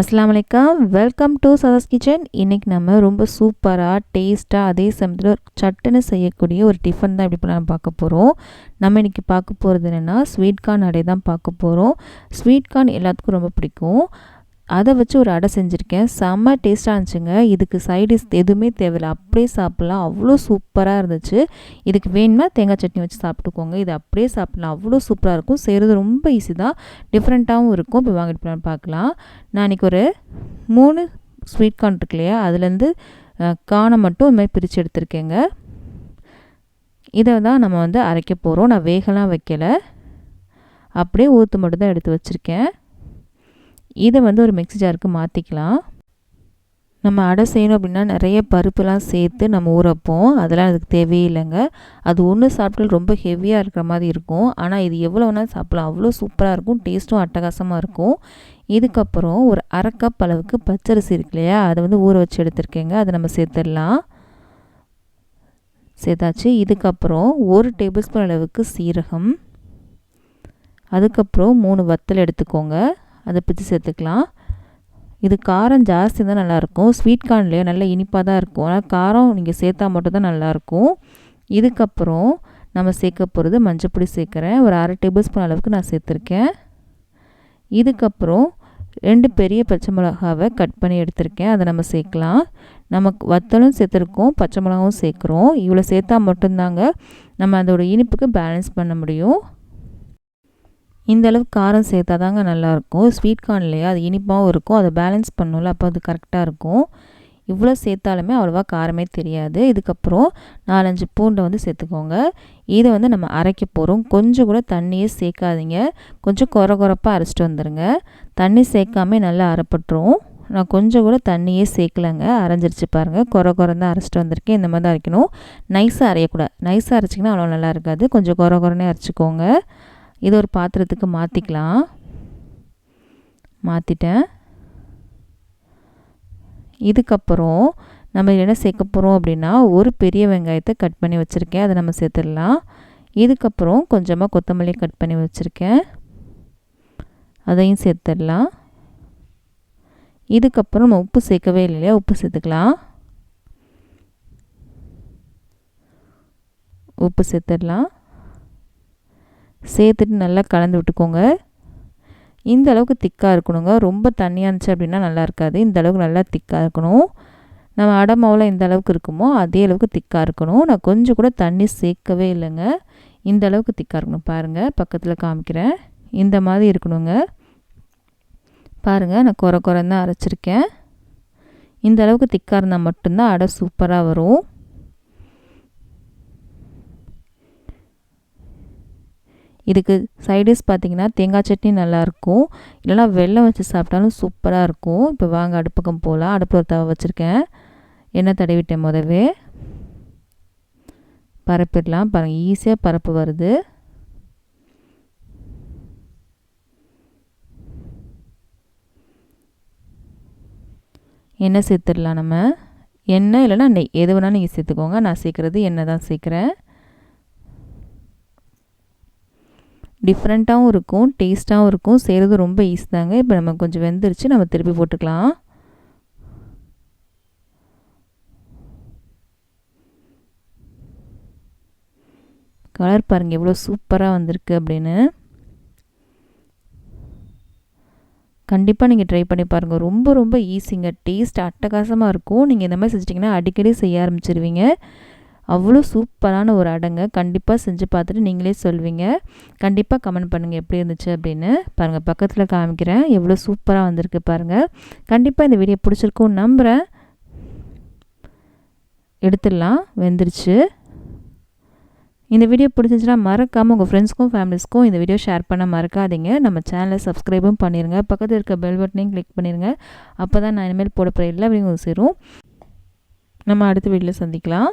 அஸ்ஸலாமு அலைக்கும், welcome to சதாஸ் kitchen. இன்றைக்கி நம்ம ரொம்ப சூப்பராக டேஸ்ட்டாக அதே சமயத்தில் சட்டுன்னு செய்யக்கூடிய ஒரு டிஃபன் தான் எப்படி பண்ணலாம் பார்க்க போகிறோம். நம்ம இன்றைக்கி பார்க்க போகிறது என்னென்னா ஸ்வீட் கார்ன் அடை தான் பார்க்க போகிறோம். ஸ்வீட் கார்ன் எல்லாத்துக்கும் ரொம்ப பிடிக்கும். அதை வச்சு ஒரு அடை செஞ்சுருக்கேன். செம்ம டேஸ்ட்டாக இருந்துச்சுங்க. இதுக்கு சைடிஷ் எதுவுமே தேவையில்லை, அப்படியே சாப்பிட்லாம். அவ்வளோ சூப்பராக இருந்துச்சு. இதுக்கு வேணுமா தேங்காய் சட்னி வச்சு சாப்பிட்டுக்கோங்க. இது அப்படியே சாப்பிட்லாம், அவ்வளோ சூப்பராக இருக்கும். செய்கிறது ரொம்ப ஈஸி தான், டிஃப்ரெண்ட்டாகவும் இருக்கும். இப்போ வாங்கிட்டு பார்க்கலாம். நான் இன்றைக்கி ஒரு 3 ஸ்வீட் கார்ன் இருக்கு இல்லையா, அதுலேருந்து கார்னை மட்டும் இது மாதிரி பிரித்து எடுத்துருக்கேங்க. இதை தான் நம்ம அரைக்க போகிறோம். நான் வேகலாம் வைக்கலை, அப்படியே ஊற்று மட்டும் தான் எடுத்து வச்சுருக்கேன். இதை ஒரு மிக்ஸி ஜாருக்கு மாற்றிக்கலாம். நம்ம அடை செய்யணும் அப்படின்னா நிறைய பருப்புலாம் சேர்த்து நம்ம ஊறப்போம். அதெல்லாம் அதுக்கு தேவையே இல்லைங்க. அது ஒன்று சாப்பிட்டு ரொம்ப ஹெவியாக இருக்கிற மாதிரி இருக்கும். ஆனால் இது எவ்வளோ வேணாலும் சாப்பிட்லாம், அவ்வளோ சூப்பராக இருக்கும். டேஸ்ட்டும் அட்டகாசமாக இருக்கும். இதுக்கப்புறம் ஒரு 1/2 கப் அளவுக்கு பச்சரிசி இருக்கு இல்லையா, அதை ஊற வச்சு எடுத்துருக்கேங்க. அதை நம்ம சேர்த்துடலாம். சேர்த்தாச்சு. இதுக்கப்புறம் 1 டேபிள் ஸ்பூன் அளவுக்கு சீரகம், அதுக்கப்புறம் 3 வத்தல் எடுத்துக்கோங்க. அதை பிச்சு சேர்த்துக்கலாம். இது காரம் ஜாஸ்தி தான் நல்லாயிருக்கும். ஸ்வீட் கார்ன்லேயே நல்லா இனிப்பாக தான் இருக்கும். ஆனால் காரம் நீங்கள் சேர்த்தா மட்டும் தான் நல்லாயிருக்கும். இதுக்கப்புறம் நம்ம சேர்க்க போகிறது மஞ்சப்பொடி சேர்க்குறேன். ஒரு 1/2 டேபிள் ஸ்பூன் அளவுக்கு நான் சேர்த்துருக்கேன். இதுக்கப்புறம் 2 பெரிய பச்சை மிளகாவை கட் பண்ணி எடுத்திருக்கேன். அதை நம்ம சேர்க்கலாம். நமக்கு வத்தலும் சேர்த்துருக்கோம், பச்சை மிளகாவும் சேர்க்குறோம். இவ்வளோ சேர்த்தா மட்டும்தாங்க நம்ம அதோட இனிப்புக்கு பேலன்ஸ் பண்ண முடியும். இந்த அளவுக்கு காரம் சேர்த்தா தாங்க நல்லாயிருக்கும். ஸ்வீட் கார்ன் இல்லையா, அது இனிப்பாகவும் இருக்கும். அதை பேலன்ஸ் பண்ணணும்ல, அப்போ அது கரெக்டாக இருக்கும். இவ்வளோ சேர்த்தாலுமே அவ்வளோவா காரமே தெரியாது. இதுக்கப்புறம் 4-5 பூண்டை சேர்த்துக்கோங்க. இதை நம்ம அரைக்க போகிறோம். கொஞ்சம் கூட தண்ணியே சேர்க்காதீங்க. கொஞ்சம் கொரப்பாக அரைச்சிட்டு வந்துடுங்க. தண்ணி சேர்க்காம நல்லா அரைப்பட்டுரும். நான் கொஞ்சம் கூட தண்ணியே சேர்க்கலைங்க, அரைஞ்சிருச்சு பாருங்கள். குறன்னு தான் அரைச்சிட்டு வந்திருக்கேன். இந்த மாதிரி தான் அரைக்கணும். நைஸாக அரையக்கூடாது. நைஸாக அரைச்சிங்கன்னா அவ்வளோ நல்லா இருக்காது. கொஞ்சம் குறன்னே அரைச்சிக்கோங்க. இது ஒரு பாத்திரத்துக்கு மாற்றிக்கலாம். மாற்றிட்டேன். இதுக்கப்புறம் நம்ம என்ன சேர்க்க போகிறோம் அப்படின்னா, ஒரு பெரிய வெங்காயத்தை கட் பண்ணி வச்சுருக்கேன். அதை நம்ம சேர்த்துடலாம். இதுக்கப்புறம் கொஞ்சமாக கொத்தமல்லி கட் பண்ணி வச்சுருக்கேன், அதையும் சேர்த்துடலாம். இதுக்கப்புறம் நம்ம உப்பு சேர்க்கவே இல்லையா, உப்பு சேர்த்துக்கலாம். உப்பு சேர்த்துடலாம். சேர்த்துட்டு நல்லா கலந்து விட்டுக்கோங்க. இந்த அளவுக்கு திக்காக இருக்கணுங்க. ரொம்ப தண்ணியாக இருந்துச்சு அப்படின்னா நல்லா இருக்காது. இந்த அளவுக்கு நல்லா திக்காக இருக்கணும். நம்ம அடை மாவில் எந்த அளவுக்கு இருக்குமோ அதே அளவுக்கு திக்காக இருக்கணும். நான் கொஞ்சம் கூட தண்ணி சேர்க்கவே இல்லைங்க. இந்த அளவுக்கு திக்காக இருக்கணும். பாருங்கள், பக்கத்தில் காமிக்கிறேன். இந்த மாதிரி இருக்கணுங்க. பாருங்கள், நான் குறன்னு தான் அரைச்சிருக்கேன். இந்த அளவுக்கு திக்காக இருந்தால் மட்டும்தான் அடை சூப்பராக வரும். இதுக்கு சைடிஷ் பார்த்திங்கன்னா தேங்காய் சட்னி நல்லாயிருக்கும், இல்லைனா வெல்லம் வச்சு சாப்பிட்டாலும் சூப்பராக இருக்கும். இப்போ வாங்க அடுப்பக்கம் போகலாம். அடுப்பு ஒரு தவை வச்சுருக்கேன். எண்ணெய் தடவிட்டேன். முதவே பரப்பிடலாம். பாருங்கள், ஈஸியாக பரப்பு வருது. எண்ணெய் சேர்த்துடலாம். நம்ம எண்ணெய் இல்லைனா நெய் எது வேணாலும் நீங்கள் சேர்த்துக்கோங்க. நான் சேர்க்குறது எண்ணெய் தான் சேர்க்குறேன். டிஃப்ரெண்ட்டாகவும் இருக்கும், டேஸ்ட்டாகவும் இருக்கும். செய்கிறது ரொம்ப ஈஸி தாங்க. இப்போ நம்ம கொஞ்சம் வெந்துருச்சு, நம்ம திருப்பி போட்டுக்கலாம். கலர் பாருங்கள் எவ்வளோ சூப்பராக வந்திருக்கு அப்படின்னு. கண்டிப்பாக நீங்கள் ட்ரை பண்ணி பாருங்கள். ரொம்ப ரொம்ப ஈஸிங்க. டேஸ்ட் அட்டகாசமாக இருக்கும். நீங்கள் இந்த மாதிரி செஞ்சிட்டிங்கன்னா அடிக்கடி செய்ய ஆரம்பிச்சிருவீங்க. அவ்வளோ சூப்பரான ஒரு அடைங்க. கண்டிப்பாக செஞ்சு பார்த்துட்டு நீங்களே சொல்வீங்க. கண்டிப்பாக கமெண்ட் பண்ணுங்கள் எப்படி இருந்துச்சு அப்படின்னு. பாருங்கள், பக்கத்தில் காமிக்கிறேன். எவ்வளோ சூப்பராக வந்திருக்கு பாருங்கள். கண்டிப்பாக இந்த வீடியோ பிடிச்சிருக்கும் நம்புகிறேன். எடுத்துடலாம், வெந்துருச்சு. இந்த வீடியோ பிடிச்சிருந்துச்சுன்னா மறக்காமல் உங்கள் ஃப்ரெண்ட்ஸ்க்கும் ஃபேமிலிஸ்க்கும் இந்த வீடியோ ஷேர் பண்ண மறக்காதீங்க. நம்ம சேனலை சப்ஸ்கிரைபும் பண்ணிடுங்க. பக்கத்தில் இருக்க பெல் பட்டனையும் கிளிக் பண்ணிடுங்க. அப்போ தான் நான் இனிமேல் போட போகிற எல்லா வீடியோவும் சேரும். நம்ம அடுத்த வீடியோவில் சந்திக்கலாம்.